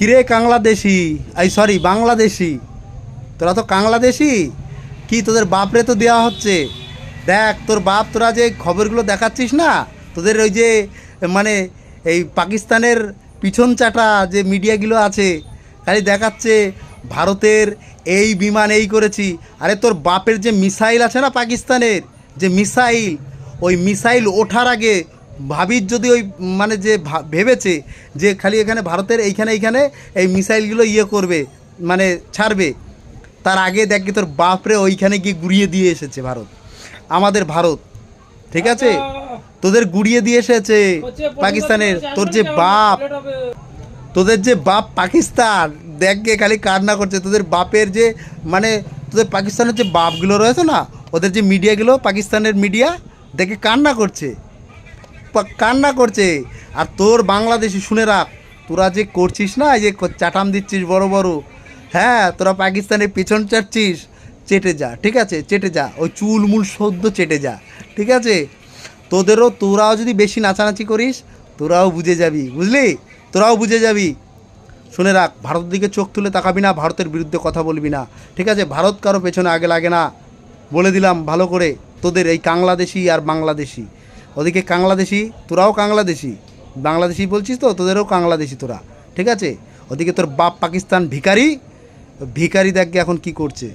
কিরে কাংলাদেশি, এই সরি বাংলাদেশি, তোরা তো কাংলাদেশি। কি তোদের বাপরে তো দেওয়া হচ্ছে। দেখ তোর বাপ, তোরা যে খবরগুলো দেখাচ্ছিস না, তোদের ওই যে মানে এই পাকিস্তানের পিছন চাটা যে মিডিয়াগুলো আছে, খালি দেখাচ্ছে ভারতের এই বিমান এই করেছি। আরে তোর বাপের যে মিসাইল আছে না পাকিস্তানের, যে মিসাইল, ওই মিসাইল ওঠার আগে ভাবির যদি ওই মানে যে ভেবেছে যে খালি এখানে ভারতের এইখানে এই মিসাইলগুলো ইয়ে করবে, মানে ছাড়বে, তার আগে দেখি তোর বাপরে ওইখানে গিয়ে গুড়িয়ে দিয়ে এসেছে ভারত, আমাদের ভারত। ঠিক আছে, তোদের গুড়িয়ে দিয়ে এসেছে পাকিস্তানের। তোদের যে বাপ পাকিস্তান, দেখে খালি কান্না করছে। তোদের বাপের যে মানে তোদের পাকিস্তানের যে বাপগুলো রয়েছে না, ওদের যে মিডিয়াগুলো, পাকিস্তানের মিডিয়া দেখে কান্না করছে, কান্না করছে। আর তোর বাংলাদেশি শুনে রাখ, তোরা যে করছিস না, এই যে চাটাম দিচ্ছিস বড় বড়, হ্যাঁ তোরা পাকিস্তানের পিছন চাটছিস, চেটে যা, ঠিক আছে, চেটে যা, ওই চুলমুল সদ্য চেটে যা, ঠিক আছে। তোরাও যদি বেশি নাচানাচি করিস, তোরাও বুঝে যাবি, বুঝলি, তোরাও বুঝে যাবি। শুনে রাখ, ভারতের দিকে চোখ তুলে তাকাবি না, ভারতের বিরুদ্ধে কথা বলবি না, ঠিক আছে। ভারত কারো পেছনে আগে লাগে না, বলে দিলাম ভালো করে। তোদের এই কাংলাদেশি আর বাংলাদেশি, ওদিকে কাংলাদেশি, তোরাও কাংলাদেশি, বাংলাদেশি বলছিস তো, তোদেরও কাংলাদেশি তোরা, ঠিক আছে। ওদিকে তোর বাপ পাকিস্তান ভিখারি, ভিখারি দেখকে এখন কি করছে।